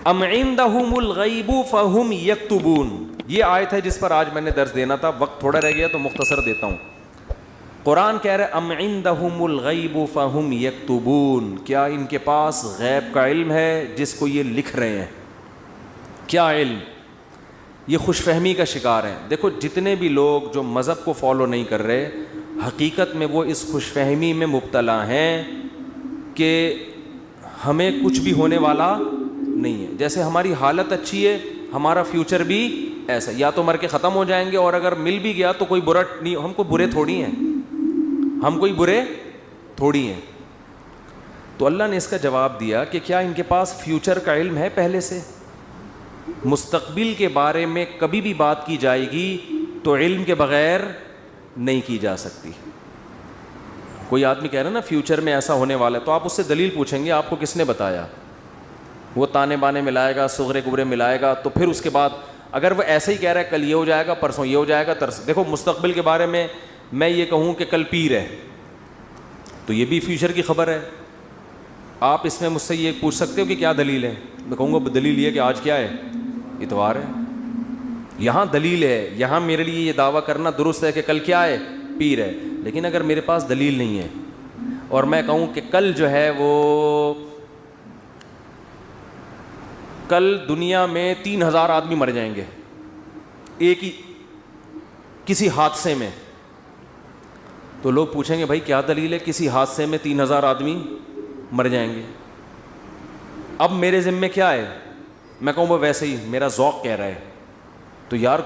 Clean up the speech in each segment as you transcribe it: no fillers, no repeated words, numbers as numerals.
ام عندہم الغیب فہم یکتبون، یہ آیت ہے جس پر آج میں نے درس دینا تھا، وقت تھوڑا رہ گیا تو مختصر دیتا ہوں. قرآن کہہ رہا ہے ام عندہم الغیب فہم یکتبون، کیا ان کے پاس غیب کا علم ہے جس کو یہ لکھ رہے ہیں؟ کیا علم؟ یہ خوش فہمی کا شکار ہیں. دیکھو جتنے بھی لوگ جو مذہب کو فالو نہیں کر رہے، حقیقت میں وہ اس خوش فہمی میں مبتلا ہیں کہ ہمیں کچھ بھی ہونے والا نہیں ہے. جیسے ہماری حالت اچھی ہے، ہمارا فیوچر بھی ایسا، یا تو مر کے ختم ہو جائیں گے، اور اگر مل بھی گیا تو کوئی برا نہیں، ہم کو برے تھوڑی ہیں، ہم کوئی برے تھوڑی ہیں. تو اللہ نے اس کا جواب دیا کہ کیا ان کے پاس فیوچر کا علم ہے؟ پہلے سے مستقبل کے بارے میں کبھی بھی بات کی جائے گی تو علم کے بغیر نہیں کی جا سکتی. کوئی آدمی کہہ رہا ہے نا فیوچر میں ایسا ہونے والا ہے، تو آپ اس سے دلیل پوچھیں گے آپ کو کس نے بتایا؟ وہ تانے بانے ملائے گا، صغرے کبرے ملائے گا، تو پھر اس کے بعد اگر وہ ایسے ہی کہہ رہا ہے کل یہ ہو جائے گا، پرسوں یہ ہو جائے گا، دیکھو مستقبل کے بارے میں یہ کہوں کہ کل پیر ہے تو یہ بھی فیوچر کی خبر ہے. آپ اس میں مجھ سے یہ پوچھ سکتے ہو کہ کیا دلیل ہے؟ میں کہوں گا دلیل یہ کہ آج کیا ہے؟ اتوار ہے. یہاں دلیل ہے، یہاں میرے لیے یہ دعویٰ کرنا درست ہے کہ کل کیا ہے؟ پیر ہے. لیکن اگر میرے پاس دلیل نہیں ہے اور میں کہوں کہ کل جو ہے وہ کل دنیا میں 3000 آدمی مر جائیں گے ایک ہی کسی حادثے میں، تو لوگ پوچھیں گے بھائی کیا دلیل ہے کسی حادثے میں 3000 آدمی مر جائیں گے؟ اب میرے ذمے کیا ہے؟ میں کہوں وہ ویسے ہی میرا ذوق کہہ رہا ہے. تو یار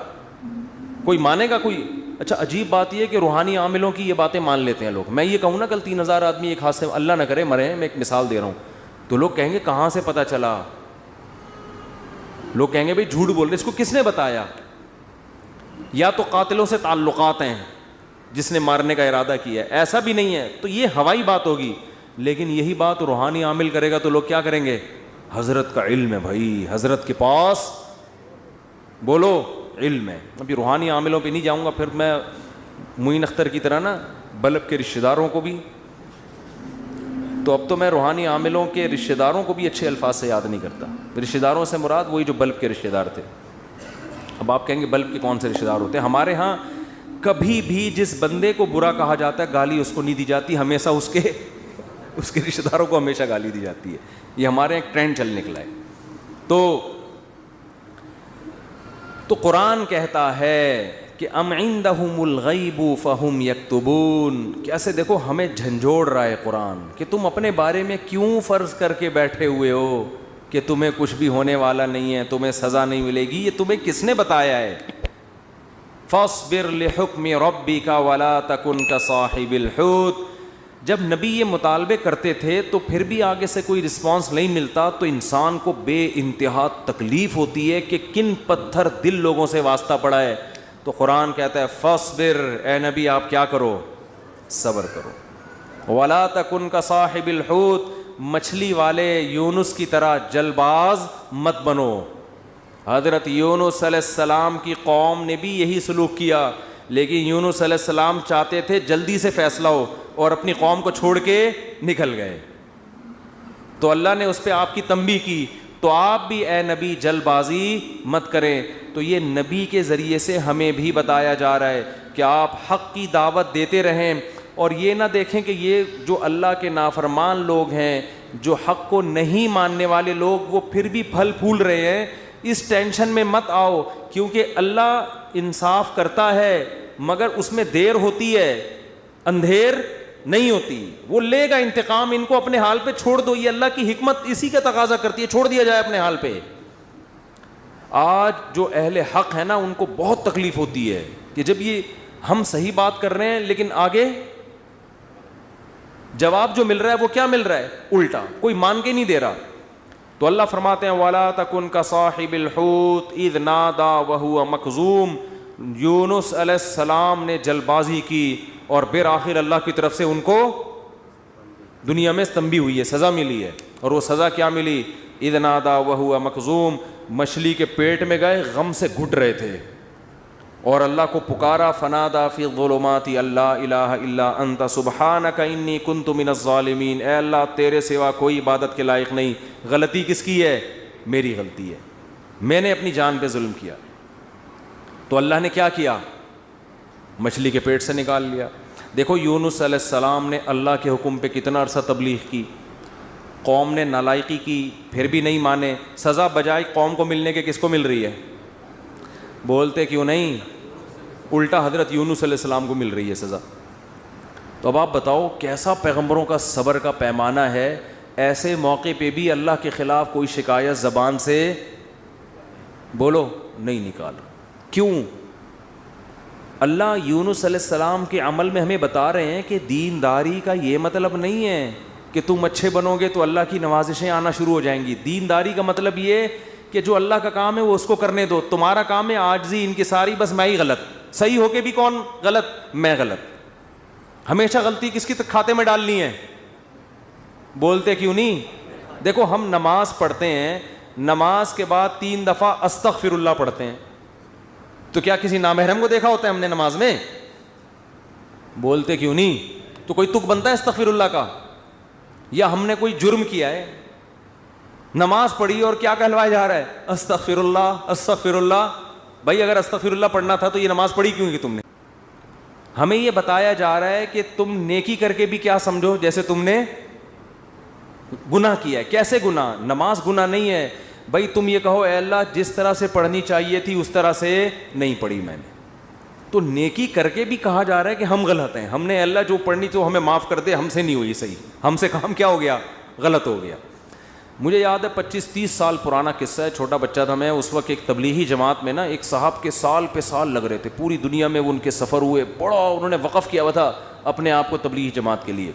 کوئی مانے گا کوئی؟ اچھا عجیب بات یہ ہے کہ روحانی عاملوں کی یہ باتیں مان لیتے ہیں لوگ. میں یہ کہوں نا کل 3000 آدمی ایک حادثے میں، اللہ نہ کرے مرے ہیں، میں ایک مثال دے رہا ہوں، تو لوگ کہیں گے کہاں سے پتہ چلا؟ لوگ کہیں گے بھائی جھوٹ بول رہے، اس کو کس نے بتایا؟ یا تو قاتلوں سے تعلقات ہیں جس نے مارنے کا ارادہ کیا ہے، ایسا بھی نہیں ہے تو یہ ہوائی بات ہوگی. لیکن یہی بات روحانی عامل کرے گا تو لوگ کیا کریں گے؟ حضرت کا علم ہے بھائی، حضرت کے پاس بولو علم ہے. ابھی روحانی عاملوں پہ نہیں جاؤں گا، پھر میں معین اختر کی طرح نا بلب کے رشتہ داروں کو بھی، تو اب تو میں روحانی عاملوں کے رشتہ داروں کو بھی اچھے الفاظ سے یاد نہیں کرتا. رشتہ داروں سے مراد وہی جو بلب کے رشتہ دار تھے. اب آپ کہیں گے بلب کے کون سے رشتہ دار ہوتے ہیں؟ ہمارے ہاں کبھی بھی جس بندے کو برا کہا جاتا ہے گالی اس کو نہیں دی جاتی، ہمیشہ اس کے رشتہ داروں کو ہمیشہ گالی دی جاتی ہے. یہ ہمارے ایک ٹرینڈ چل نکلا ہے. تو قرآن کہتا ہے کہ ام عندہم الغیب فہم یکتبون. کیسے دیکھو ہمیں جھنجھوڑ رہا ہے قرآن کہ تم اپنے بارے میں کیوں فرض کر کے بیٹھے ہوئے ہو کہ تمہیں کچھ بھی ہونے والا نہیں ہے، تمہیں سزا نہیں ملے گی. یہ تمہیں کس نے بتایا ہے؟ فاصبر لحکم ربک ولا تکن کصاحب الحوت. جب نبی یہ مطالبے کرتے تھے تو پھر بھی آگے سے کوئی رسپانس نہیں ملتا تو انسان کو بے انتہا تکلیف ہوتی ہے کہ کن پتھر دل لوگوں سے واسطہ پڑا ہے. تو قرآن کہتا ہے فاصبر، اے نبی آپ کیا کرو؟ صبر کرو. ولا تکن کصاحب الحوت، مچھلی والے یونس کی طرح جل باز مت بنو. حضرت یونس علیہ السلام کی قوم نے بھی یہی سلوک کیا، لیکن یونس علیہ السلام چاہتے تھے جلدی سے فیصلہ ہو اور اپنی قوم کو چھوڑ کے نکل گئے. تو اللہ نے اس پہ آپ کی تنبیہ کی. تو آپ بھی اے نبی جلد بازی مت کریں. تو یہ نبی کے ذریعے سے ہمیں بھی بتایا جا رہا ہے کہ آپ حق کی دعوت دیتے رہیں اور یہ نہ دیکھیں کہ یہ جو اللہ کے نافرمان لوگ ہیں، جو حق کو نہیں ماننے والے لوگ، وہ پھر بھی پھل پھول رہے ہیں. اس ٹینشن میں مت آؤ، کیونکہ اللہ انصاف کرتا ہے مگر اس میں دیر ہوتی ہے، اندھیر نہیں ہوتی. وہ لے گا انتقام، ان کو اپنے حال پہ چھوڑ دو. یہ اللہ کی حکمت اسی کا تقاضا کرتی ہے، چھوڑ دیا جائے اپنے حال پہ. آج جو اہل حق ہے نا ان کو بہت تکلیف ہوتی ہے کہ جب یہ ہم صحیح بات کر رہے ہیں لیکن آگے جواب جو مل رہا ہے وہ کیا مل رہا ہے؟ الٹا، کوئی مان کے نہیں دے رہا. تو اللہ فرماتے ہیں وَلَا تَكُنْ كَصَاحِبِ الْحُوتِ إِذْ نَادَى وَهُوَ مَكْظُومٌ. یونس علیہ السلام نے جلد بازی کی اور بالآخر اللہ کی طرف سے ان کو دنیا میں تنبیہ ہوئی ہے، سزا ملی ہے. اور وہ سزا کیا ملی؟ اذ نادا وہو مخزوم، مچھلی کے پیٹ میں گئے، غم سے گھٹ رہے تھے اور اللہ کو پکارا. فنادا فی الظلمات اللہ الہ الا انت سبحانک انی کنت من الظالمین. اے اللہ تیرے سوا کوئی عبادت کے لائق نہیں. غلطی کس کی ہے؟ میری غلطی ہے, میں نے اپنی جان پہ ظلم کیا. تو اللہ نے کیا کیا؟ مچھلی کے پیٹ سے نکال لیا. دیکھو یونس علیہ السلام نے اللہ کے حکم پہ کتنا عرصہ تبلیغ کی, قوم نے نالائقی کی, پھر بھی نہیں مانے. سزا بجائے قوم کو ملنے کے کس کو مل رہی ہے؟ بولتے کیوں نہیں؟ الٹا حضرت یونس علیہ السلام کو مل رہی ہے سزا. تو اب آپ بتاؤ کیسا پیغمبروں کا صبر کا پیمانہ ہے. ایسے موقع پہ بھی اللہ کے خلاف کوئی شکایت زبان سے بولو نہیں نکال. کیوں؟ اللہ یونس علیہ السلام کے عمل میں ہمیں بتا رہے ہیں کہ دینداری کا یہ مطلب نہیں ہے کہ تم اچھے بنو گے تو اللہ کی نوازشیں آنا شروع ہو جائیں گی. دینداری کا مطلب یہ کہ جو اللہ کا کام ہے وہ اس کو کرنے دو. تمہارا کام ہے عاجزی انکساری, بس میں ہی غلط, صحیح ہو کے بھی کون غلط؟ میں غلط. ہمیشہ غلطی کس کی کھاتے میں ڈالنی ہے؟ بولتے کیوں نہیں؟ دیکھو ہم نماز پڑھتے ہیں, نماز کے بعد 3 دفعہ استغفر اللہ پڑھتے ہیں, تو کیا کسی نامحرم کو دیکھا ہوتا ہے ہم نے نماز میں؟ بولتے کیوں نہیں؟ تو کوئی تک بنتا ہے استغفر اللہ کا؟ یا ہم نے کوئی جرم کیا ہے, نماز پڑھی اور کیا کہلوایا جا رہا ہے؟ استغفر اللہ استغفر اللہ. بھائی اگر استغفر اللہ پڑھنا تھا تو یہ نماز پڑھی کیوں کی تم نے؟ ہمیں یہ بتایا جا رہا ہے کہ تم نیکی کر کے بھی کیا سمجھو جیسے تم نے گناہ کیا ہے. کیسے گناہ؟ نماز گناہ نہیں ہے بھائی. تم یہ کہو اے اللہ جس طرح سے پڑھنی چاہیے تھی اس طرح سے نہیں پڑھی میں نے, تو نیکی کر کے بھی کہا جا رہا ہے کہ ہم غلط ہیں. ہم نے اللہ جو پڑھنی تو ہمیں معاف کر دے, ہم سے نہیں ہوئی صحیح, ہم سے کام کیا ہو گیا؟ غلط ہو گیا. مجھے یاد ہے 25-30 سال پرانا قصہ ہے, چھوٹا بچہ تھا میں اس وقت. ایک تبلیغی جماعت میں نا ایک صاحب کے سال پہ سال لگ رہے تھے, پوری دنیا میں وہ ان کے سفر ہوئے, بڑا انہوں نے وقف کیا ہوا تھا اپنے آپ کو تبلیغی جماعت کے لیے.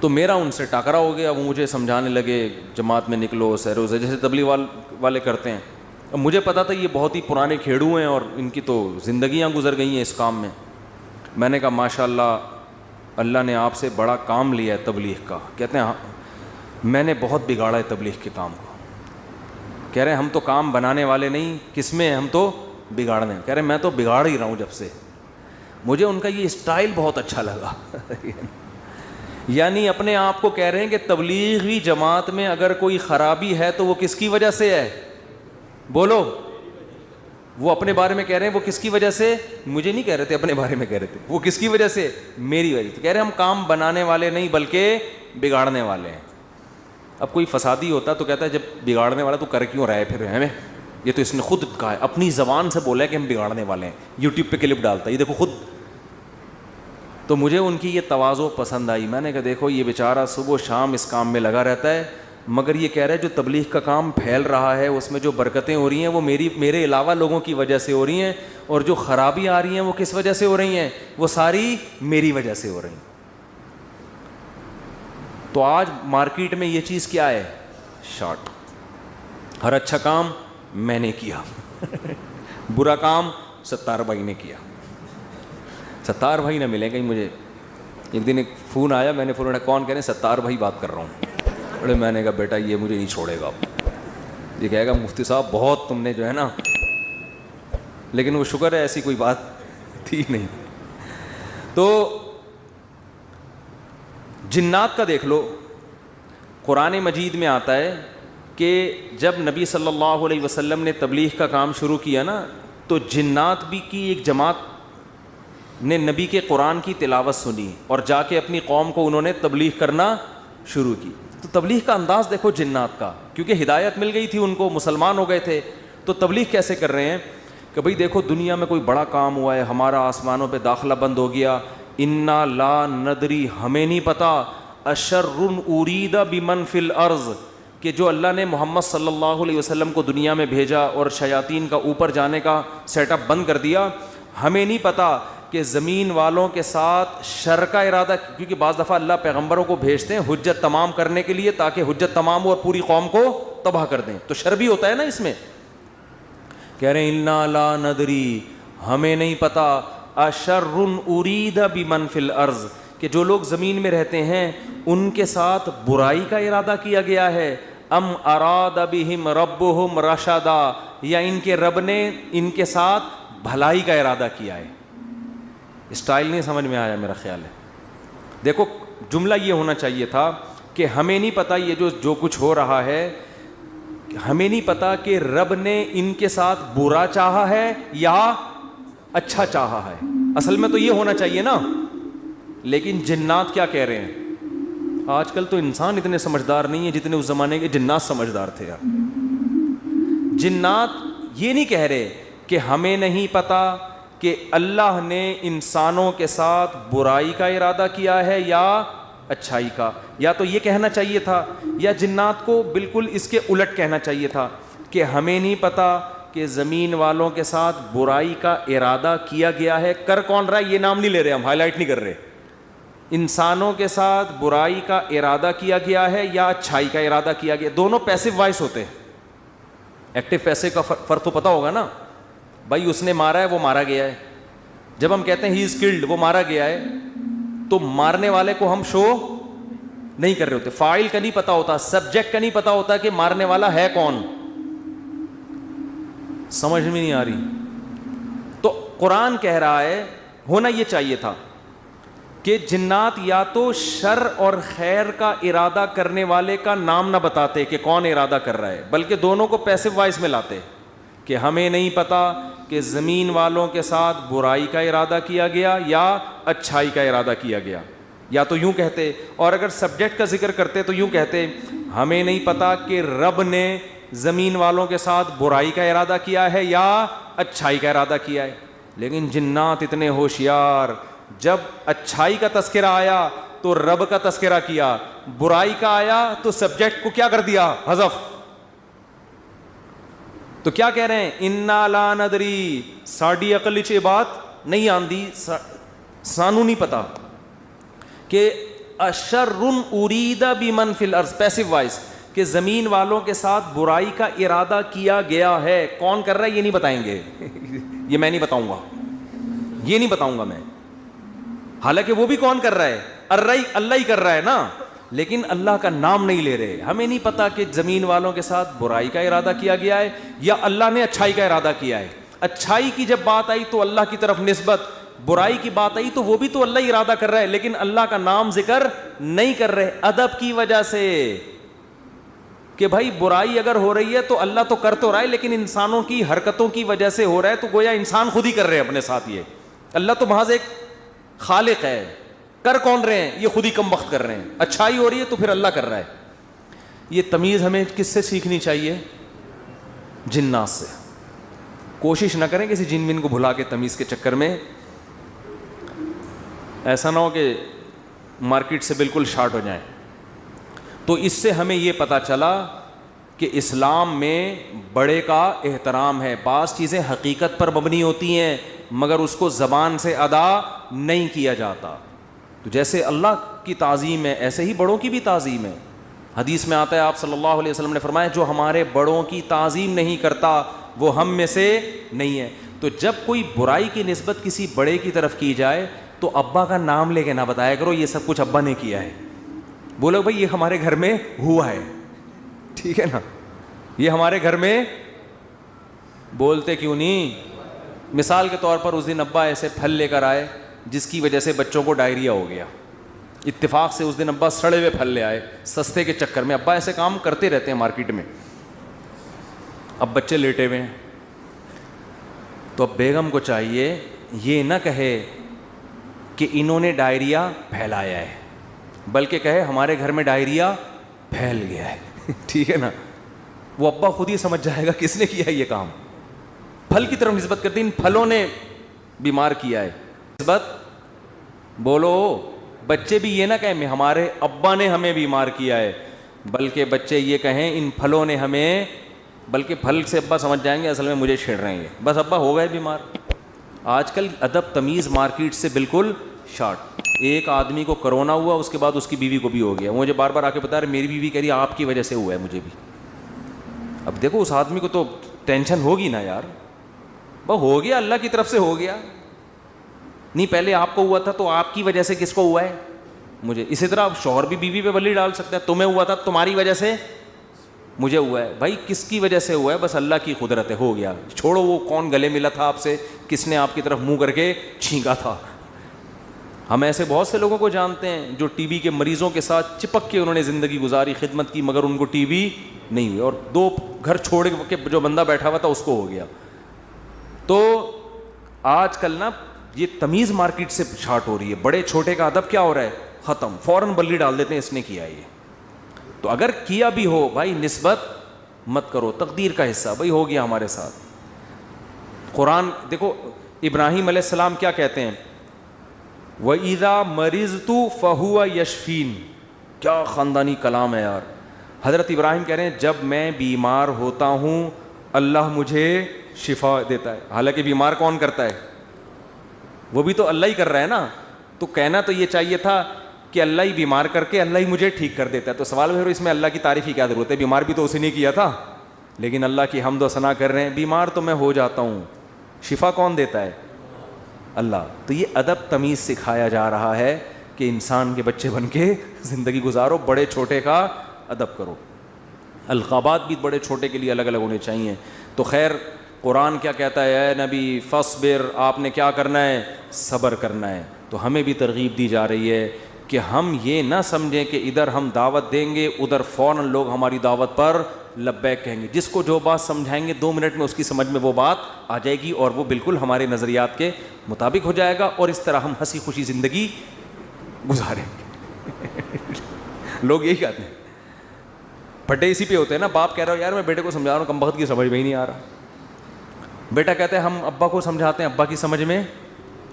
تو میرا ان سے ٹاکرا ہو گیا. وہ مجھے سمجھانے لگے جماعت میں نکلو سیر و جیسے تبلیغ والے کرتے ہیں. اب مجھے پتا تھا یہ بہت ہی پرانے کھیڑو ہیں اور ان کی تو زندگیاں گزر گئی ہیں اس کام میں. میں نے کہا ماشاء اللہ اللہ نے آپ سے بڑا کام لیا ہے تبلیغ کا. کہتے ہیں میں نے بہت بگاڑا ہے تبلیغ کے کام کو. کہہ رہے ہیں ہم تو کام بنانے والے نہیں, کس میں ہم تو بگاڑنے. کہہ رہے ہیں میں تو بگاڑ ہی رہا ہوں جب سے. مجھے ان کا یہ اسٹائل بہت اچھا لگا. یعنی اپنے آپ کو کہہ رہے ہیں کہ تبلیغی جماعت میں اگر کوئی خرابی ہے تو وہ کس کی وجہ سے ہے؟ بولو. وہ اپنے بارے میں کہہ رہے ہیں وہ کس کی وجہ سے؟ مجھے نہیں کہہ رہے تھے, اپنے بارے میں کہہ رہے تھے. وہ کس کی وجہ سے؟ میری وجہ سے. کہہ رہے ہیں ہم کام بنانے والے نہیں بلکہ بگاڑنے والے ہیں. اب کوئی فسادی ہوتا تو کہتا ہے جب بگاڑنے والا تو کر کیوں رہا ہے پھر ہمیں؟ یہ تو اس نے خود کہا ہے, اپنی زبان سے بولا ہے کہ ہم بگاڑنے والے ہیں. یوٹیوب پہ کلپ ڈالتا ہے, یہ دیکھو خود. تو مجھے ان کی یہ تواضع پسند آئی. میں نے کہا دیکھو یہ بیچارہ صبح و شام اس کام میں لگا رہتا ہے, مگر یہ کہہ رہا ہے جو تبلیغ کا کام پھیل رہا ہے اس میں جو برکتیں ہو رہی ہیں وہ میرے علاوہ لوگوں کی وجہ سے ہو رہی ہیں, اور جو خرابی آ رہی ہیں وہ کس وجہ سے ہو رہی ہیں؟ وہ ساری میری وجہ سے ہو رہی ہیں. تو آج مارکیٹ میں یہ چیز کیا ہے؟ شارٹ. ہر اچھا کام میں نے کیا, برا کام ستار بھائی نے کیا. ستار بھائی نہ ملیں کہیں مجھے. ایک دن ایک فون آیا, میں نے فون اٹھایا, کون؟ کہہ رہے ہیں ستار بھائی بات کر رہا ہوں. بڑے میں نے کہا بیٹا یہ مجھے نہیں چھوڑے گا. یہ کہے گا مفتی صاحب بہت تم نے جو ہے نا, لیکن وہ شکر ہے ایسی کوئی بات تھی نہیں. تو جنات کا دیکھ لو, قرآن مجید میں آتا ہے کہ جب نبی صلی اللہ علیہ وسلم نے تبلیغ کا کام شروع کیا نا, تو جنات بھی کی ایک جماعت نے نبی کے قرآن کی تلاوت سنی اور جا کے اپنی قوم کو انہوں نے تبلیغ کرنا شروع کی. تو تبلیغ کا انداز دیکھو جنات کا, کیونکہ ہدایت مل گئی تھی ان کو, مسلمان ہو گئے تھے. تو تبلیغ کیسے کر رہے ہیں کہ بھئی دیکھو دنیا میں کوئی بڑا کام ہوا ہے, ہمارا آسمانوں پہ داخلہ بند ہو گیا, انا لا ندری ہمیں نہیں پتا, اشر ارید بمن فی الارض کہ جو اللہ نے محمد صلی اللہ علیہ وسلم کو دنیا میں بھیجا اور شیاطین کا اوپر جانے کا سیٹ اپ بند کر دیا, ہمیں نہیں پتا کہ زمین والوں کے ساتھ شر کا ارادہ, کیونکہ بعض دفعہ اللہ پیغمبروں کو بھیجتے ہیں حجت تمام کرنے کے لیے تاکہ حجت تمام ہو اور پوری قوم کو تباہ کر دیں, تو شر بھی ہوتا ہے نا اس میں. کہہ رہے ہیں انا لا ندری ہمیں نہیں پتا, اشر ارید بمن فی الارض کہ جو لوگ زمین میں رہتے ہیں ان کے ساتھ برائی کا ارادہ کیا گیا ہے, ام اراد بہم ربہم رشدا یا ان کے رب نے ان کے ساتھ بھلائی کا ارادہ کیا ہے. اسٹائل نہیں سمجھ میں آیا میرا خیال ہے. دیکھو جملہ یہ ہونا چاہیے تھا کہ ہمیں نہیں پتہ یہ جو کچھ ہو رہا ہے ہمیں نہیں پتا کہ رب نے ان کے ساتھ برا چاہا ہے یا اچھا چاہا ہے. اصل میں تو یہ ہونا چاہیے نا. لیکن جنات کیا کہہ رہے ہیں؟ آج کل تو انسان اتنے سمجھدار نہیں ہے جتنے اس زمانے کے جنات سمجھدار تھے یار. جنات یہ نہیں کہہ رہے کہ ہمیں نہیں پتا کہ اللہ نے انسانوں کے ساتھ برائی کا ارادہ کیا ہے یا اچھائی کا. یا تو یہ کہنا چاہیے تھا, یا جنات کو بالکل اس کے الٹ کہنا چاہیے تھا کہ ہمیں نہیں پتا کہ زمین والوں کے ساتھ برائی کا ارادہ کیا گیا ہے. کر کون رہا ہے یہ نام نہیں لے رہے, ہم ہائی لائٹ نہیں کر رہے. انسانوں کے ساتھ برائی کا ارادہ کیا گیا ہے یا اچھائی کا ارادہ کیا گیا. دونوں پیسو وائس ہوتے ہیں. ایکٹیو پیسو کا فرق تو پتا ہوگا نا. بھائی اس نے مارا ہے, وہ مارا گیا ہے. جب ہم کہتے ہیں ہی از کلڈ, وہ مارا گیا ہے, تو مارنے والے کو ہم شو نہیں کر رہے ہوتے. فاعل کا نہیں پتا ہوتا, سبجیکٹ کا نہیں پتا ہوتا کہ مارنے والا ہے کون. سمجھ میں نہیں آ رہی. تو قرآن کہہ رہا ہے ہونا یہ چاہیے تھا کہ جنات یا تو شر اور خیر کا ارادہ کرنے والے کا نام نہ بتاتے کہ کون ارادہ کر رہا ہے, بلکہ دونوں کو پیسو وائس میں لاتے کہ ہمیں نہیں پتا کہ زمین والوں کے ساتھ برائی کا ارادہ کیا گیا یا اچھائی کا ارادہ کیا گیا. یا تو یوں کہتے, اور اگر سبجیکٹ کا ذکر کرتے تو یوں کہتے ہمیں نہیں پتا کہ رب نے زمین والوں کے ساتھ برائی کا ارادہ کیا ہے یا اچھائی کا ارادہ کیا ہے. لیکن جنات اتنے ہوشیار, جب اچھائی کا تذکرہ آیا تو رب کا تذکرہ کیا, برائی کا آیا تو سبجیکٹ کو کیا کر دیا, حذف. تو کیا کہہ رہے ہیں, انا لا ندری, ساڈی عقل وچ یہ بات نہیں آندی, سانو نہیں پتا کہ اشر ارید بمن فی الارض, پیسو وائس, کہ زمین والوں کے ساتھ برائی کا ارادہ کیا گیا ہے. کون کر رہا ہے یہ نہیں بتائیں گے. یہ میں نہیں بتاؤں گا, یہ نہیں بتاؤں گا میں. حالانکہ وہ بھی کون کر رہا ہے, اللہ ہی کر رہا ہے نا, لیکن اللہ کا نام نہیں لے رہے. ہمیں نہیں پتا کہ زمین والوں کے ساتھ برائی کا ارادہ کیا گیا ہے یا اللہ نے اچھائی کا ارادہ کیا ہے. اچھائی کی جب بات آئی تو اللہ کی طرف نسبت, برائی کی بات آئی تو وہ بھی تو اللہ ہی ارادہ کر رہا ہے, لیکن اللہ کا نام ذکر نہیں کر رہے. ادب کی وجہ سے کہ بھائی برائی اگر ہو رہی ہے تو اللہ تو کر تو رہا ہے, لیکن انسانوں کی حرکتوں کی وجہ سے ہو رہا ہے, تو گویا انسان خود ہی کر رہے ہیں اپنے ساتھ. یہ اللہ تو محض ایک خالق ہے, کر کون رہے ہیں, یہ خود ہی کم وقت کر رہے ہیں. اچھائی ہو رہی ہے تو پھر اللہ کر رہا ہے. یہ تمیز ہمیں کس سے سیکھنی چاہیے؟ جنات سے. کوشش نہ کریں کسی جن ون کو بھلا کے تمیز کے چکر میں, ایسا نہ ہو کہ مارکیٹ سے بالکل شارٹ ہو جائیں. تو اس سے ہمیں یہ پتہ چلا کہ اسلام میں بڑے کا احترام ہے. بعض چیزیں حقیقت پر مبنی ہوتی ہیں مگر اس کو زبان سے ادا نہیں کیا جاتا. تو جیسے اللہ کی تعظیم ہے ایسے ہی بڑوں کی بھی تعظیم ہے. حدیث میں آتا ہے, آپ صلی اللہ علیہ وسلم نے فرمایا جو ہمارے بڑوں کی تعظیم نہیں کرتا وہ ہم میں سے نہیں ہے. تو جب کوئی برائی کی نسبت کسی بڑے کی طرف کی جائے تو ابا کا نام لے کے نہ بتایا کرو یہ سب کچھ ابا نے کیا ہے. بولو بھائی یہ ہمارے گھر میں ہوا ہے, ٹھیک ہے نا, یہ ہمارے گھر میں. بولتے کیوں نہیں؟ مثال کے طور پر اس دن ابا ایسے پھل لے کر آئے جس کی وجہ سے بچوں کو ڈائریا ہو گیا. اتفاق سے اس دن ابا سڑے ہوئے پھل لے آئے سستے کے چکر میں. ابا ایسے کام کرتے رہتے ہیں مارکیٹ میں. اب بچے لیٹے ہوئے ہیں تو اب بیگم کو چاہیے یہ نہ کہے کہ انہوں نے ڈائریا پھیلایا ہے, بلکہ کہے ہمارے گھر میں ڈائریا پھیل گیا ہے. ٹھیک ہے نا, وہ ابا خود ہی سمجھ جائے گا کس نے کیا ہے یہ کام. پھل کی طرف نسبت کرتے ان پھلوں نے بیمار کیا ہے. نسبت بولو, بچے بھی یہ نہ کہیں ہمارے ابا نے ہمیں بیمار کیا ہے, بلکہ بچے یہ کہیں ان پھلوں نے ہمیں, بلکہ پھل سے ابا سمجھ جائیں گے اصل میں مجھے چھیڑ رہے ہیں, بس ابا ہو گئے بیمار. آج کل ادب تمیز مارکیٹ سے بالکل شارٹ. ایک آدمی کو کرونا ہوا, اس کے بعد اس کی بیوی کو بھی ہو گیا. مجھے بار بار آ کے بتا رہے میری بیوی کہہ رہی آپ کی وجہ سے ہوا ہے مجھے بھی. اب دیکھو اس آدمی کو تو ٹینشن ہوگی نا یار, وہ ہو گیا اللہ کی طرف سے ہو گیا, نہیں پہلے آپ کو ہوا تھا تو آپ کی وجہ سے کس کو ہوا ہے مجھے. اسی طرح شوہر بھی بیوی پہ بلی ڈال سکتا ہے, تمہیں ہوا تھا تمہاری وجہ سے مجھے ہوا ہے. بھائی کس کی وجہ سے ہوا ہے, بس اللہ کی قدرت ہے, ہو گیا. چھوڑو وہ کون گلے ملا تھا آپ سے, کس نے آپ کی طرف منہ کر کے چھینکا تھا. ہم ایسے بہت سے لوگوں کو جانتے ہیں جو ٹی بی کے مریضوں کے ساتھ چپک کے انہوں نے زندگی گزاری, خدمت کی, مگر ان کو ٹی بی نہیں ہوئی, اور 2 گھر چھوڑ کے جو بندہ بیٹھا ہوا تھا اس کو ہو گیا. تو آج کل نا یہ تمیز مارکیٹ سے شارٹ ہو رہی ہے, بڑے چھوٹے کا ادب کیا ہو رہا ہے, ختم, فوراً بلی ڈال دیتے ہیں اس نے کیا ہے یہ. تو اگر کیا بھی ہو بھائی نسبت مت کرو, تقدیر کا حصہ بھائی ہو گیا ہمارے ساتھ. قرآن دیکھو ابراہیم علیہ السلام کیا کہتے ہیں, وَإِذَا مَرِضْتُ فَهُوَ يَشْفِينِ, کیا خاندانی کلام ہے یار. حضرت ابراہیم کہہ رہے ہیں جب میں بیمار ہوتا ہوں اللہ مجھے شفا دیتا ہے. حالانکہ بیمار کون کرتا ہے, وہ بھی تو اللہ ہی کر رہا ہے نا. تو کہنا تو یہ چاہیے تھا کہ اللہ ہی بیمار کر کے اللہ ہی مجھے ٹھیک کر دیتا ہے. تو سوال ہے اس میں اللہ کی تعریف کی کیا ضرورت ہے, بیمار بھی تو اسی نے کیا تھا. لیکن اللہ کی حمد و ثنا کر رہے ہیں, بیمار تو میں ہو جاتا ہوں, شفا کون دیتا ہے, اللہ. تو یہ ادب تمیز سکھایا جا رہا ہے کہ انسان کے بچے بن کے زندگی گزارو, بڑے چھوٹے کا ادب کرو. القابات بھی بڑے چھوٹے کے لیے الگ الگ ہونے چاہیے. تو خیر قرآن کیا کہتا ہے, اے نبی فاصبر, آپ نے کیا کرنا ہے, صبر کرنا ہے. تو ہمیں بھی ترغیب دی جا رہی ہے کہ ہم یہ نہ سمجھیں کہ ادھر ہم دعوت دیں گے ادھر فوراً لوگ ہماری دعوت پر لبیک کہیں گے. جس کو جو بات سمجھائیں گے 2 منٹ میں اس کی سمجھ میں وہ بات آ جائے گی اور وہ بالکل ہمارے نظریات کے مطابق ہو جائے گا, اور اس طرح ہم ہنسی خوشی زندگی گزاریں گے. لوگ یہی کہتے ہیں, پھٹے اسی پہ ہوتے ہیں نا. باپ کہہ رہا ہو یار میں بیٹے کو سمجھا رہا ہوں, کم بخت کی سمجھ میں ہی نہیں آ رہا. بیٹا کہتے ہیں ہم ابا کو سمجھاتے ہیں, ابا کی سمجھ میں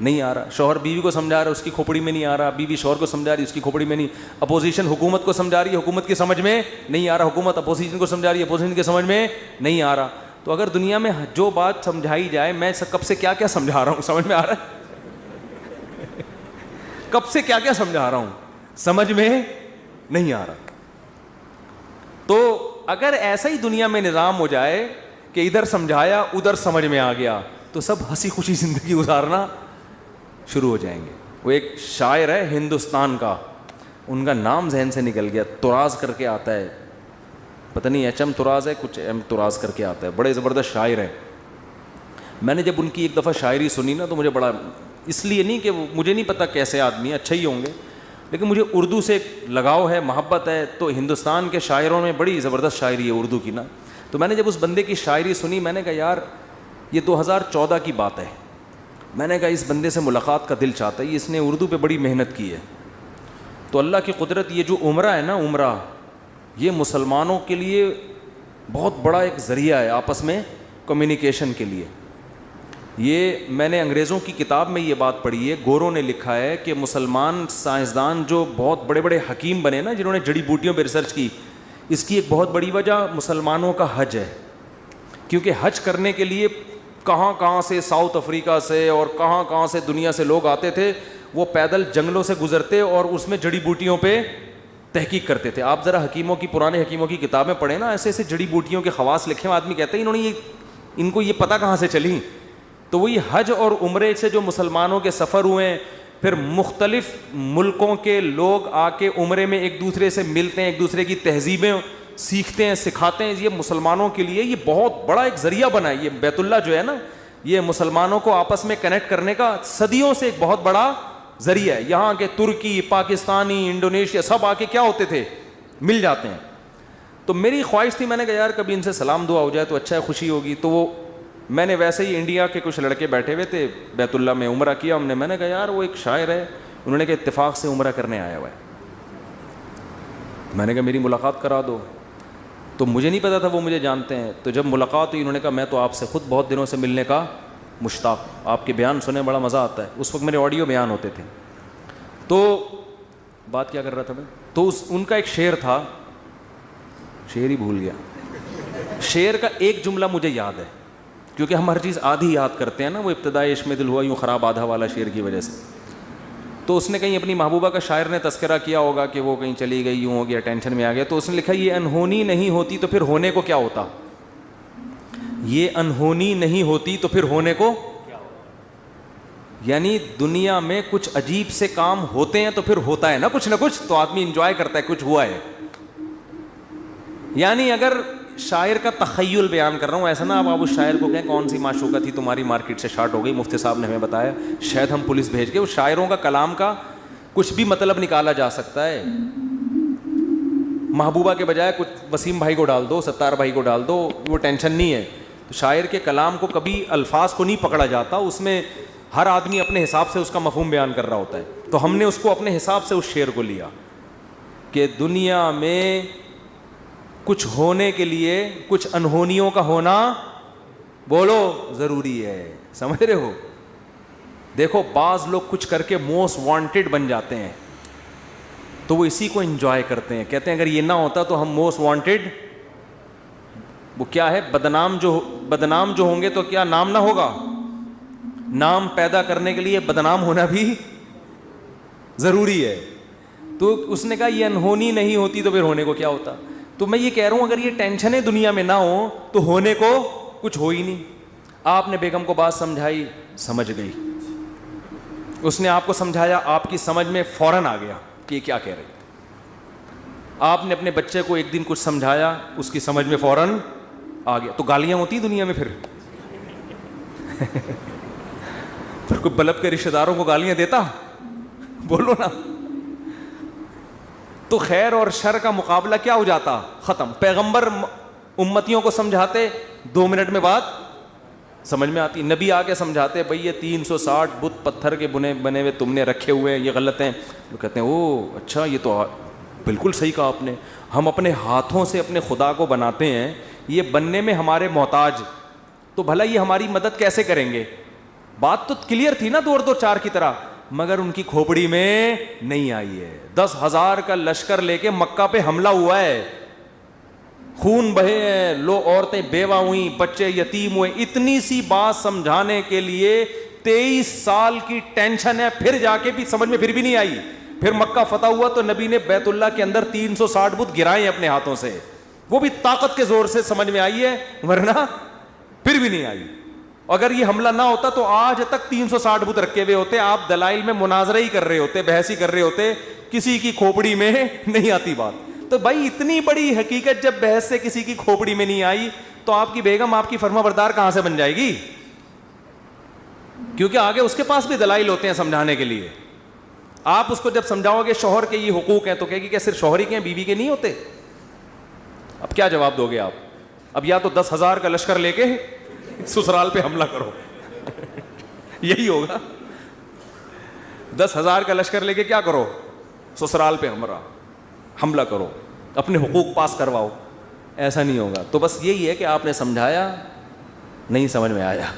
نہیں آ رہا. شوہر بیوی کو سمجھا رہا ہے, اس کی کھوپڑی میں نہیں آ رہا. بیوی شوہر کو سمجھا رہی ہے, اس کی کھوپڑی میں نہیں. اپوزیشن حکومت کو سمجھا رہی ہے, حکومت کی سمجھ میں نہیں آ رہا. حکومت اپوزیشن کو سمجھا رہی ہے, اپوزیشن کی سمجھ میں نہیں آ رہا. تو اگر دنیا میں جو بات سمجھائی جائے, میں کب سے کیا کیا سمجھا رہا ہوں, سمجھ میں آ رہا ہے, کب سے کیا کیا سمجھا رہا ہوں, سمجھ میں نہیں آ رہا. تو اگر ایسا ہی دنیا میں نظام ہو جائے کہ ادھر سمجھایا ادھر سمجھ میں آ گیا, تو سب ہنسی خوشی زندگی گزارنا شروع ہو جائیں گے. وہ ایک شاعر ہے ہندوستان کا, ان کا نام ذہن سے نکل گیا, تراز کر کے آتا ہے, پتہ نہیں ایچ ایم تراز ہے, کچھ ایم تراز کر کے آتا ہے, بڑے زبردست شاعر ہیں. میں نے جب ان کی ایک دفعہ شاعری سنی نا تو مجھے بڑا, اس لیے نہیں کہ مجھے نہیں پتہ کیسے آدمی, اچھے ہی ہوں گے, لیکن مجھے اردو سے ایک لگاؤ ہے, محبت ہے. تو ہندوستان کے شاعروں میں بڑی زبردست شاعری ہے اردو کی نا. تو میں نے جب اس بندے کی شاعری سنی, میں نے کہا یار یہ 2014 کی بات ہے. میں نے کہا اس بندے سے ملاقات کا دل چاہتا ہے, اس نے اردو پہ بڑی محنت کی ہے. تو اللہ کی قدرت, یہ جو عمرہ ہے نا, عمرہ یہ مسلمانوں کے لیے بہت بڑا ایک ذریعہ ہے آپس میں کمیونیکیشن کے لیے. یہ میں نے انگریزوں کی کتاب میں یہ بات پڑھی ہے, گوروں نے لکھا ہے کہ مسلمان سائنسدان جو بہت بڑے بڑے حکیم بنے نا, جنہوں نے جڑی بوٹیوں پہ ریسرچ کی, اس کی ایک بہت بڑی وجہ مسلمانوں کا حج ہے. کیونکہ حج کرنے کے لیے کہاں کہاں سے, ساؤتھ افریقہ سے اور کہاں کہاں سے دنیا سے لوگ آتے تھے. وہ پیدل جنگلوں سے گزرتے اور اس میں جڑی بوٹیوں پہ تحقیق کرتے تھے. آپ ذرا حکیموں کی, پرانے حکیموں کی کتابیں پڑھیں نا, ایسے ایسے جڑی بوٹیوں کے خواص لکھے ہیں. آدمی کہتے ہیں انہوں نے ان کو یہ پتہ کہاں سے چلی. تو وہی حج اور عمرے سے جو مسلمانوں کے سفر ہوئے ہیں, پھر مختلف ملکوں کے لوگ آ کے عمرے میں ایک دوسرے سے ملتے ہیں, ایک دوسرے کی تہذیبیں سیکھتے ہیں, سکھاتے ہیں. یہ مسلمانوں کے لیے یہ بہت بڑا ایک ذریعہ بنا ہے. یہ بیت اللہ جو ہے نا, یہ مسلمانوں کو آپس میں کنیکٹ کرنے کا صدیوں سے ایک بہت بڑا ذریعہ ہے. یہاں کے ترکی, پاکستانی, انڈونیشیا سب آ کے کیا ہوتے تھے, مل جاتے ہیں. تو میری خواہش تھی, میں نے کہا یار کبھی ان سے سلام دعا ہو جائے تو اچھا ہے, خوشی ہوگی. تو وہ میں نے ویسے ہی, انڈیا کے کچھ لڑکے بیٹھے ہوئے تھے, بیت اللہ میں عمرہ کیا ہم نے. میں نے کہا یار وہ ایک شاعر ہے, انہوں نے کہا اتفاق سے عمرہ کرنے آیا ہوا ہے. میں نے کہا میری ملاقات کرا دو. تو مجھے نہیں پتا تھا وہ مجھے جانتے ہیں. تو جب ملاقات ہوئی, انہوں نے کہا میں تو آپ سے خود بہت دنوں سے ملنے کا مشتاق, آپ کے بیان سنے بڑا مزہ آتا ہے. اس وقت میرے آڈیو بیان ہوتے تھے. تو بات کیا کر رہا تھا میں, تو ان کا ایک شعر تھا, شعر ہی بھول گیا. شعر کا ایک جملہ مجھے یاد ہے, کیونکہ ہم ہر چیز آدھی یاد کرتے ہیں نا. وہ ابتدائی عشق میں دل ہوا یوں خراب آدھا والا شعر کی وجہ سے. تو اس نے کہیں اپنی محبوبہ کا شاعر نے تذکرہ کیا ہوگا کہ وہ کہیں چلی گئی, یوں ہو گیا, ٹینشن میں آ گیا. تو اس نے لکھا یہ انہونی نہیں ہوتی تو پھر ہونے کو کیا ہوتا. یہ انہونی نہیں ہوتی تو پھر ہونے کو, یعنی دنیا میں کچھ عجیب سے کام ہوتے ہیں تو پھر ہوتا ہے نا کچھ نہ کچھ, تو آدمی انجوائے کرتا ہے کچھ ہوا ہے. یعنی اگر شاعر کا تخیل بیان کر رہا ہوں, ایسا نا آپ اس شاعر کو کہیں کون سی معشوقہ تھی تمہاری مارکیٹ سے شارٹ ہو گئی, مفتی صاحب نے ہمیں بتایا, شاید ہم پولیس بھیج کے. اس شاعروں کا کلام کا کچھ بھی مطلب نکالا جا سکتا ہے. محبوبہ کے بجائے کچھ وسیم بھائی کو ڈال دو, ستار بھائی کو ڈال دو, وہ ٹینشن نہیں ہے. تو شاعر کے کلام کو کبھی الفاظ کو نہیں پکڑا جاتا, اس میں ہر آدمی اپنے حساب سے اس کا مفہوم بیان کر رہا ہوتا ہے. تو ہم نے اس کو اپنے حساب سے اس شعر کو لیا کہ دنیا میں کچھ ہونے کے لیے کچھ انہونیوں کا ہونا بولو ضروری ہے. سمجھ رہے ہو؟ دیکھو بعض لوگ کچھ کر کے موسٹ وانٹیڈ بن جاتے ہیں تو وہ اسی کو انجوائے کرتے ہیں, کہتے ہیں اگر یہ نہ ہوتا تو ہم موسٹ وانٹیڈ, وہ کیا ہے, بدنام جو ہوں گے تو کیا نام نہ ہوگا. نام پیدا کرنے کے لیے بدنام ہونا بھی ضروری ہے. تو اس نے کہا یہ انہونی نہیں ہوتی تو پھر ہونے کو کیا ہوتا. تو میں یہ کہہ رہا ہوں اگر یہ ٹینشنیں دنیا میں نہ ہوں تو ہونے کو کچھ ہو ہی نہیں. آپ نے بیگم کو بات سمجھائی, سمجھ گئی. اس نے آپ کو سمجھایا, آپ کی سمجھ میں فوراً آ گیا کہ یہ کیا کہہ رہی. آپ نے اپنے بچے کو ایک دن کچھ سمجھایا, اس کی سمجھ میں فوراً آ گیا. تو گالیاں ہوتی دنیا میں پھر پھر کوئی بلب کے رشتہ داروں کو گالیاں دیتا, بولو نا. تو خیر اور شر کا مقابلہ کیا ہو جاتا, ختم. پیغمبر امتیوں کو سمجھاتے, 2 منٹ میں بات سمجھ میں آتی. نبی آ کے سمجھاتے, بھئی یہ 360 بت پتھر کے بنے ہوئے تم نے رکھے ہوئے ہیں, یہ غلط ہیں. وہ کہتے ہیں او اچھا, یہ تو بالکل صحیح کہا آپ نے, ہم اپنے ہاتھوں سے اپنے خدا کو بناتے ہیں, یہ بننے میں ہمارے محتاج, تو بھلا یہ ہماری مدد کیسے کریں گے. بات تو کلیئر تھی نا, 2-4 کی طرح, مگر ان کی کھوپڑی میں نہیں آئی ہے. 10,000 کا لشکر لے کے مکہ پہ حملہ ہوا ہے, خون بہے ہیں, لو عورتیں بیوہ ہوئیں, بچے یتیم ہوئے. اتنی سی بات سمجھانے کے لیے 23 سال کی ٹینشن ہے, پھر جا کے بھی سمجھ میں پھر بھی نہیں آئی. پھر مکہ فتح ہوا تو نبی نے بیت اللہ کے اندر 360 بت گرائے اپنے ہاتھوں سے, وہ بھی طاقت کے زور سے سمجھ میں آئی ہے, ورنہ پھر بھی نہیں آئی. اگر یہ حملہ نہ ہوتا تو آج تک 360 بت رکھے ہوئے ہوتے, آپ دلائل میں مناظرہ ہی کر رہے ہوتے, بحث ہی کر رہے ہوتے, کسی کی کھوپڑی میں نہیں آتی بات. تو بھائی اتنی بڑی حقیقت جب بحث سے کسی کی کھوپڑی میں نہیں آئی تو آپ کی بیگم آپ کی فرما بردار کہاں سے بن جائے گی, کیونکہ آگے اس کے پاس بھی دلائل ہوتے ہیں سمجھانے کے لیے. آپ اس کو جب سمجھاؤ گے شوہر کے یہ حقوق ہیں تو کہے گی کہ صرف شوہر ہی کے ہیں, بیوی کے نہیں ہوتے. اب کیا جواب دو گے آپ؟ اب یا تو 10,000 کا لشکر لے کے سسرال پہ حملہ کرو یہی ہوگا. 10,000 کا لشکر لے کے کیا کرو, سسرال پہ حملہ کرو, اپنے حقوق پاس کرواؤ. ایسا نہیں ہوگا. تو بس یہی ہے کہ آپ نے سمجھایا, نہیں سمجھ میں آیا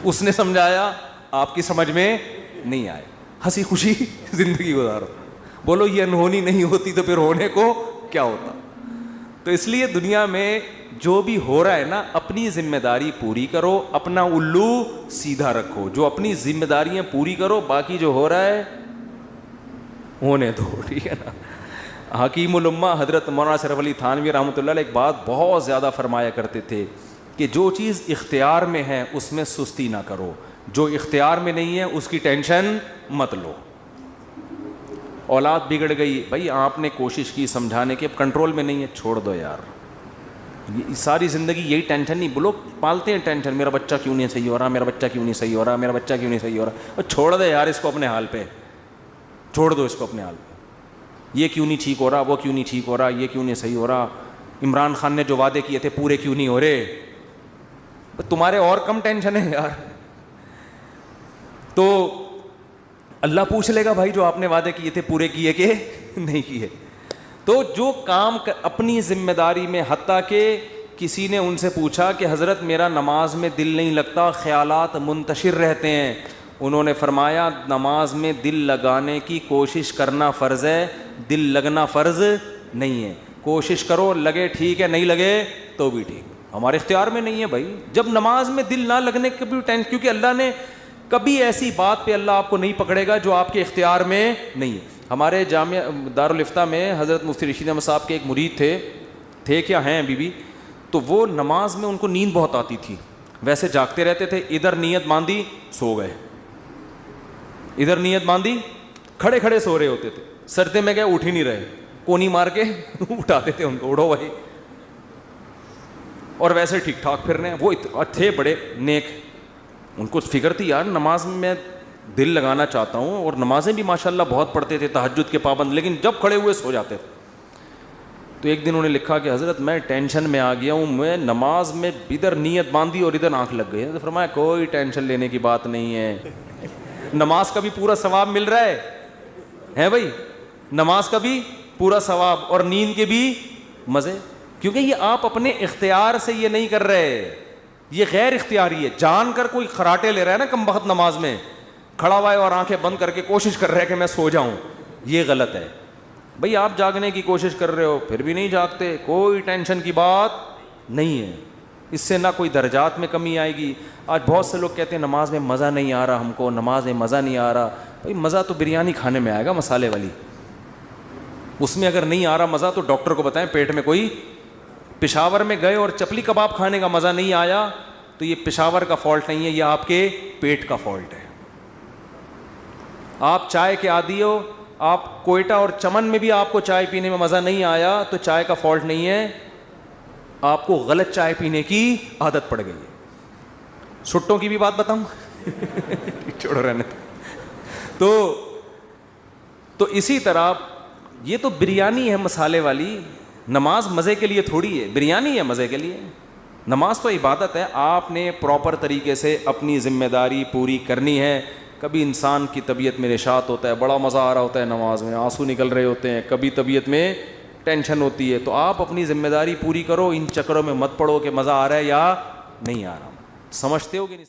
اس نے سمجھایا, آپ کی سمجھ میں نہیں آئے, ہنسی خوشی زندگی گزارو. بولو یہ انہونی نہیں ہوتی تو پھر ہونے کو کیا ہوتا. تو اس لیے دنیا میں جو بھی ہو رہا ہے نا, اپنی ذمہ داری پوری کرو, اپنا الو سیدھا رکھو. جو اپنی ذمہ داریاں پوری کرو, باقی جو ہو رہا ہے ہونے دو, ٹھیک ہے نا. حکیم الامہ حضرت مولانا اشرف علی تھانوی رحمۃ اللہ علیہ ایک بات بہت زیادہ فرمایا کرتے تھے کہ جو چیز اختیار میں ہے اس میں سستی نہ کرو, جو اختیار میں نہیں ہے اس کی ٹینشن مت لو. اولاد بگڑ گئی, بھائی آپ نے کوشش کی سمجھانے کی, اب کنٹرول میں نہیں ہے, چھوڑ دو یار. ساری زندگی یہی ٹینشن نہیں, لوگ پالتے ہیں ٹینشن, میرا بچہ کیوں نہیں صحیح ہو رہا, میرا بچہ کیوں نہیں صحیح ہو رہا, میرا بچہ کیوں نہیں صحیح ہو رہا. اور چھوڑ دے یار اس کو اپنے حال پہ, چھوڑ دو اس کو اپنے حال پہ. یہ کیوں نہیں ٹھیک ہو رہا, وہ کیوں نہیں ٹھیک ہو رہا, یہ کیوں نہیں صحیح ہو رہا, عمران خان نے جو وعدے کیے تھے پورے کیوں نہیں ہو رہے. تمہارے اور کم ٹینشن ہے یار. تو اللہ پوچھ لے گا بھائی جو آپ نے وعدے کیے تھے پورے کیے کہ نہیں کیے. تو جو کام اپنی ذمہ داری میں, حتیٰ کہ کسی نے ان سے پوچھا کہ حضرت میرا نماز میں دل نہیں لگتا, خیالات منتشر رہتے ہیں. انہوں نے فرمایا نماز میں دل لگانے کی کوشش کرنا فرض ہے, دل لگنا فرض نہیں ہے. کوشش کرو, لگے ٹھیک ہے, نہیں لگے تو بھی ٹھیک, ہمارے اختیار میں نہیں ہے بھائی. جب نماز میں دل نہ لگنے کی بھی ٹینشن, کیونکہ اللہ نے کبھی ایسی بات پہ اللہ آپ کو نہیں پکڑے گا جو آپ کے اختیار میں نہیں ہے. ہمارے جامعہ دارالفتہ میں حضرت مفتی رشید احمد صاحب کے ایک مرید تھے کیا ہیں ابھی بھی, تو وہ نماز میں ان کو نیند بہت آتی تھی, ویسے جاگتے رہتے تھے, ادھر نیت باندھی سو گئے, ادھر نیت باندھی کھڑے کھڑے سو رہے ہوتے تھے, سجدے میں گئے اٹھ ہی نہیں رہے, کونی مار کے اٹھاتے تھے ان کو, اٹھو بھائی. اور ویسے ٹھیک ٹھاک پھر رہے ہیں. وہ تھے بڑے نیک, ان کو فکر تھی یار نماز میں دل لگانا چاہتا ہوں, اور نمازیں بھی ماشاءاللہ بہت پڑھتے تھے, تہجد کے پابند, لیکن جب کھڑے ہوئے سو جاتے تھے. تو ایک دن انہوں نے لکھا کہ حضرت میں ٹینشن میں آ گیا ہوں, میں نماز میں ادھر نیت باندھی اور ادھر آنکھ لگ گئی. تو فرمایا کوئی ٹینشن لینے کی بات نہیں ہے, نماز کا بھی پورا ثواب مل رہا ہے بھائی, نماز کا بھی پورا ثواب اور نیند کے بھی مزے, کیونکہ یہ آپ اپنے اختیار سے یہ نہیں کر رہے, یہ غیر اختیاری ہے. جان کر کوئی خراٹے لے رہا ہے نا کم بخت نماز میں, کھڑا ہوا ہے اور آنکھیں بند کر کے کوشش کر رہا ہے کہ میں سو جاؤں, یہ غلط ہے. بھئی آپ جاگنے کی کوشش کر رہے ہو پھر بھی نہیں جاگتے, کوئی ٹینشن کی بات نہیں ہے, اس سے نہ کوئی درجات میں کمی آئے گی. آج بہت سے لوگ کہتے ہیں نماز میں مزہ نہیں آ رہا, ہم کو نماز میں مزہ نہیں آ رہا. بھئی مزہ تو بریانی کھانے میں آئے گا مسالے والی, اس میں اگر نہیں آ رہا مزہ تو ڈاکٹر کو بتائیں. پیٹ میں کوئی پشاور میں گئے اور چپلی کباب کھانے کا مزہ نہیں آیا تو یہ پشاور کا فالٹ نہیں ہے, یہ آپ کے پیٹ کا فالٹ ہے. آپ چائے کے عادی ہو, آپ کوئٹہ اور چمن میں بھی آپ کو چائے پینے میں مزہ نہیں آیا تو چائے کا فالٹ نہیں ہے, آپ کو غلط چائے پینے کی عادت پڑ گئی ہے. سٹوں کی بھی بات بتاؤں چھوڑو رہنے. تو اسی طرح یہ تو بریانی ہے مسالے والی, نماز مزے کے لیے تھوڑی ہے, بریانی ہے مزے کے لیے. نماز تو عبادت ہے, آپ نے پراپر طریقے سے اپنی ذمہ داری پوری کرنی ہے. کبھی انسان کی طبیعت میں نشاط ہوتا ہے, بڑا مزہ آ رہا ہوتا ہے نماز میں, آنسو نکل رہے ہوتے ہیں, کبھی طبیعت میں ٹینشن ہوتی ہے, تو آپ اپنی ذمہ داری پوری کرو, ان چکروں میں مت پڑو کہ مزہ آ رہا ہے یا نہیں آ رہا. سمجھتے ہو کہ نہیں؟